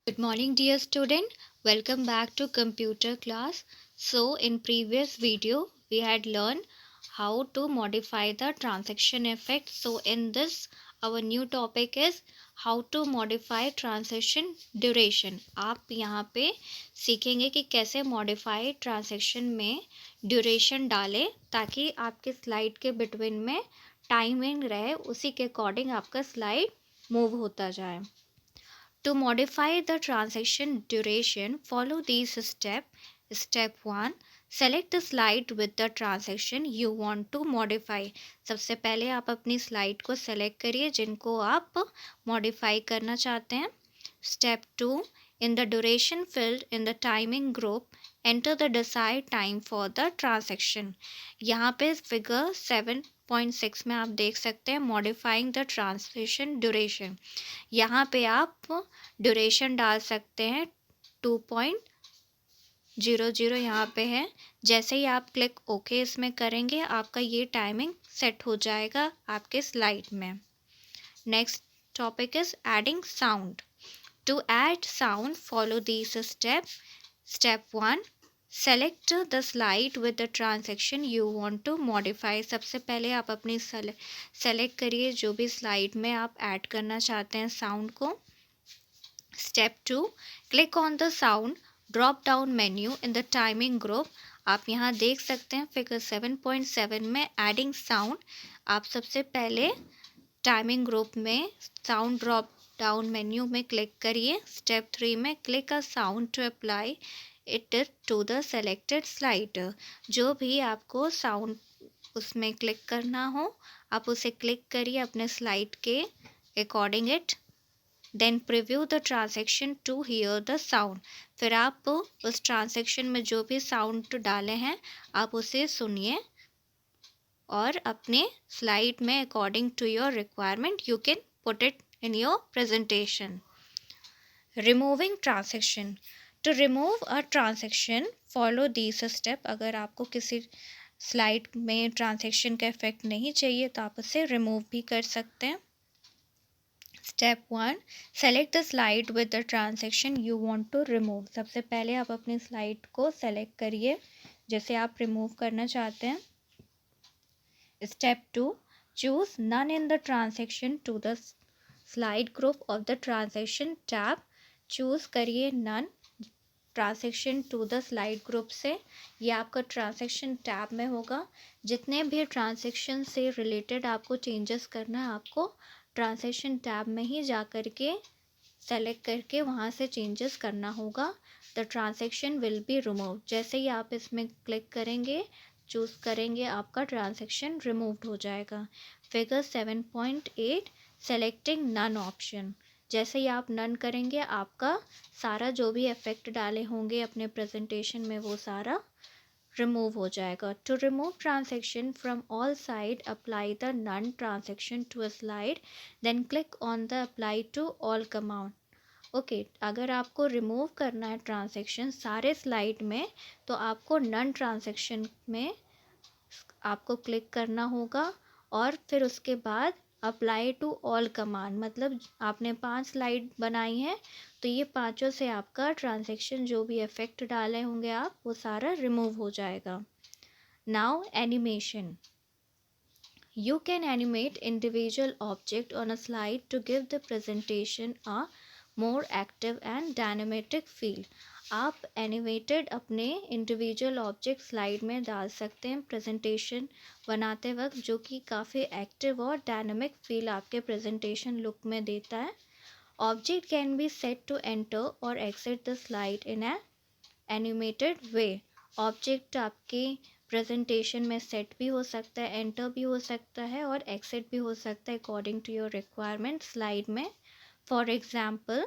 Good morning dear student. Welcome back to computer class. So in previous video we had learned how to modify the transaction effect. So in this our new topic is how to modify transaction duration. आप यहाँ पे सीखेंगे कि कैसे modify transaction में duration डालें ताकि आपके slide के between में timing रहे, उसी के according आपका slide move होता जाए. To modify the transaction duration, follow these steps. Step 1. Select the slide with the transaction you want to modify. सबसे पहले आप अपनी स्लाइड को सेलेक्ट करिए जिनको आप मॉडिफाई करना चाहते हैं. Step 2. In the duration field in the timing group, enter the desired time for the transaction. यहाँ पे फिगर 7.6 में आप देख सकते हैं मॉडिफाइंग द ट्रांसलेशन ड्यूरेशन. यहाँ पे आप ड्यूरेशन डाल सकते हैं 2.00 यहाँ पे है. जैसे ही आप क्लिक ओके इसमें करेंगे आपका ये टाइमिंग सेट हो जाएगा आपके स्लाइड में. Next topic is adding sound. To add sound follow this step. Step 1. Select the slide with the transaction you want to modify. सबसे पहले आप अपनी सेलेक्ट करिए जो भी स्लाइड में आप ऐड करना चाहते हैं साउंड को. Step 2. Click on the sound drop down menu in the timing group. आप यहाँ देख सकते हैं फिगर 7.7 में एडिंग साउंड. आप सबसे पहले टाइमिंग ग्रुप में साउंड ड्रॉप डाउन मेन्यू में क्लिक करिए. स्टेप 3 में click a sound to apply it to the selected slide. जो भी आपको साउंड उसमें क्लिक करना हो आप उसे क्लिक करिए अपने स्लाइड के according it. Then preview the transaction to hear the sound. फिर आप उस ट्रांजैक्शन में जो भी साउंड डाले हैं आप उसे सुनिए और अपने स्लाइड में according to your requirement you can put it in your presentation. Removing transaction. To remove a transaction follow this step. अगर आपको किसी स्लाइड में ट्रांजैक्शन का इफेक्ट नहीं चाहिए तो आप उसे रिमूव भी कर सकते हैं. Step 1. Select the slide with the transaction you want to remove. सबसे पहले आप अपनी स्लाइड को सेलेक्ट करिए जैसे आप रिमूव करना चाहते हैं. Step 2. Choose none in the transaction to the slide group of the transaction tab. Choose करिए none transaction to the slide group से. ये आपका ट्रांजैक्शन टैब में होगा. जितने भी ट्रांजैक्शन से रिलेटेड आपको चेंजेस करना है आपको ट्रांजैक्शन टैब में ही जा कर के सेलेक्ट करके वहाँ से चेंजेस करना होगा. The transaction will be remove. जैसे ही आप इसमें क्लिक करेंगे चूज़ करेंगे आपका ट्रांजैक्शन रिमूव्ड हो जाएगा. Figure 7.8 selecting none option. जैसे ही आप नन करेंगे आपका सारा जो भी इफेक्ट डाले होंगे अपने प्रेजेंटेशन में वो सारा रिमूव हो जाएगा. To remove transaction from all side apply the none transaction to a slide then click on the apply to all command. Okay, अगर आपको रिमूव करना है ट्रांजैक्शन सारे स्लाइड में तो आपको नन ट्रांजैक्शन में आपको क्लिक करना होगा और फिर उसके बाद अप्लाई टू ऑल कमांड. मतलब आपने 5 स्लाइड बनाई है तो ये पांचों से आपका ट्रांजैक्शन जो भी इफेक्ट डाले होंगे आप वो सारा रिमूव हो जाएगा. Now animation. You can animate individual object on a slide to give the presentation a more active and dynamic feel. आप एनिमेटेड अपने इंडिविजुअल ऑब्जेक्ट स्लाइड में डाल सकते हैं प्रेजेंटेशन बनाते वक्त जो कि काफ़ी एक्टिव और डायनामिक फील आपके प्रेजेंटेशन लुक में देता है. Object can be set to enter और exit the slide in a animated way. Object आपके प्रेजेंटेशन में सेट भी हो सकता है, एंटर भी हो सकता है और एग्जिट भी हो सकता है according to your requirement slide में. For example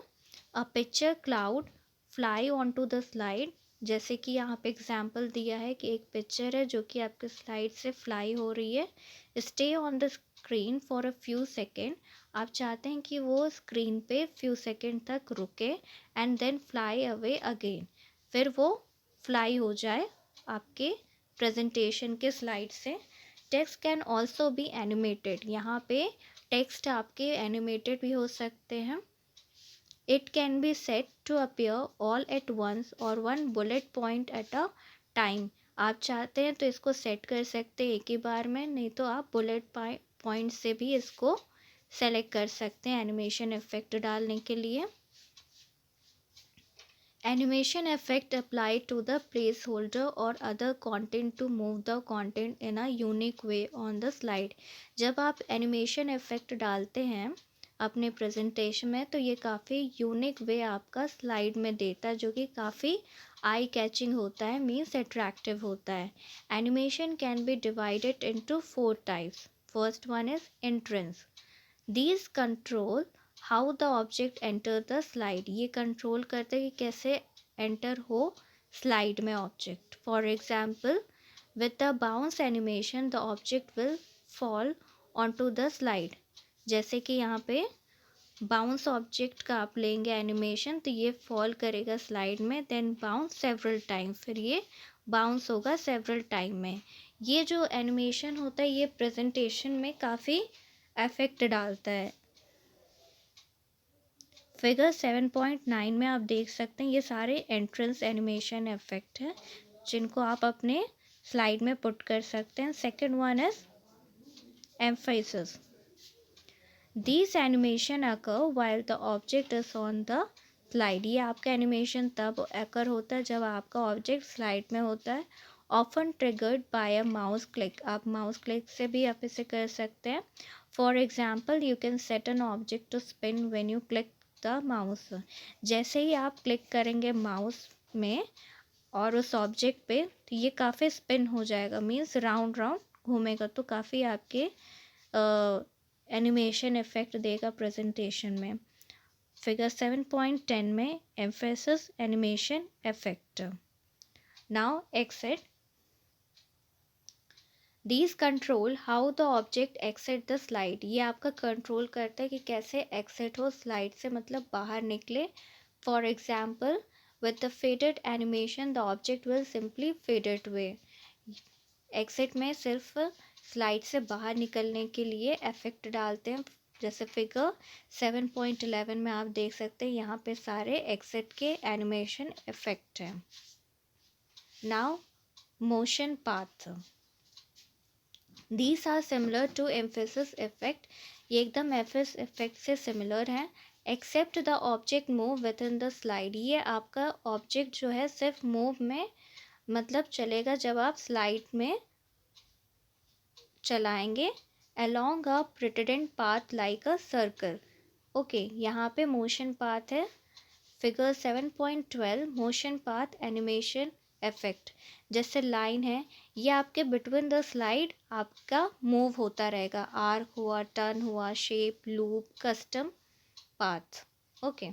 a picture cloud fly on to the slide. जैसे कि यहाँ पे एग्जाम्पल दिया है कि एक पिक्चर है जो कि आपके स्लाइड से फ्लाई हो रही है. Stay on the screen for a few second. आप चाहते हैं कि वो स्क्रीन पे फ्यू सेकेंड तक रुके and then fly away again. फिर वो फ्लाई हो जाए आपके प्रेजेंटेशन के स्लाइड से. Text can also be animated. यहाँ पे टेक्स्ट आपके एनिमेटेड भी हो सकते हैं It can be set to appear all at once or one bullet point at a time. आप चाहते हैं तो इसको सेट कर सकते हैं एक ही बार में, नहीं तो आप बुलेट पॉइंट से भी इसको सेलेक्ट कर सकते हैं एनिमेशन इफेक्ट डालने के लिए. Animation effect applied to the placeholder or other content to move the content in a unique way on the slide. जब आप एनिमेशन इफेक्ट डालते हैं अपने प्रेजेंटेशन में तो ये काफ़ी यूनिक वे आपका स्लाइड में देता है, जो कि काफ़ी आई कैचिंग होता है, मीन्स अट्रैक्टिव होता है. Animation can be divided into 4 types. First one is entrance. These control how the object enter the slide. ये कंट्रोल करते हैं कि कैसे एंटर हो स्लाइड में object. For example, with the bounce animation the object will fall onto the slide. जैसे कि यहाँ पे बाउंस ऑब्जेक्ट का आप लेंगे एनिमेशन तो ये फॉल करेगा स्लाइड में, देन बाउंस सेवरल टाइम, फिर ये बाउंस होगा सेवरल टाइम में. ये जो एनिमेशन होता है ये प्रेजेंटेशन में काफ़ी इफेक्ट डालता है. फिगर 7.9 में आप देख सकते हैं ये सारे एंट्रेंस एनिमेशन इफेक्ट हैं जिनको आप अपने स्लाइड में पुट कर सकते हैं. Second one is emphasis. This animation occur while the object is on the slide. ये आपका एनिमेशन तब अकर होता है जब आपका ऑब्जेक्ट स्लाइड में होता है. Often triggered by a mouse click. आप माउस क्लिक से भी आप इसे कर सकते हैं. For example, you can set an object to spin when you click the mouse. जैसे ही आप क्लिक करेंगे माउस में और उस ऑब्जेक्ट पे तो ये काफ़ी स्पिन हो जाएगा, मीन्स राउंड राउंड घूमेगा, तो काफ़ी आपके एनिमेशन इफेक्ट देगा प्रेजेंटेशन में. फिगर 7.10 में emphasis animation effect. Now exit. These control how the object exit the slide. ये आपका कंट्रोल करता है कि कैसे एक्सिट हो स्लाइड से, मतलब बाहर निकले. For example, with the faded animation the object will simply fade away. Exit में सिर्फ स्लाइड से बाहर निकलने के लिए इफेक्ट डालते हैं. जैसे फिगर 7.11 में आप देख सकते हैं यहाँ पे सारे एक्सिट के एनिमेशन इफेक्ट हैं. Now motion path. These are similar to emphasis effect. ये एकदम एम्फेसिस इफेक्ट से सिमिलर है. Except the object move with in the slide. ये आपका ऑब्जेक्ट जो है सिर्फ मूव में मतलब चलेगा जब आप स्लाइड में चलाएंगे along a pretended path like a circle. Okay, यहाँ पे मोशन पाथ है. Figure 7.12 motion path animation effect. जैसे लाइन है ये आपके बिटवीन द स्लाइड आपका मूव होता रहेगा. आर्क हुआ, टर्न हुआ, shape, loop, custom path. Okay.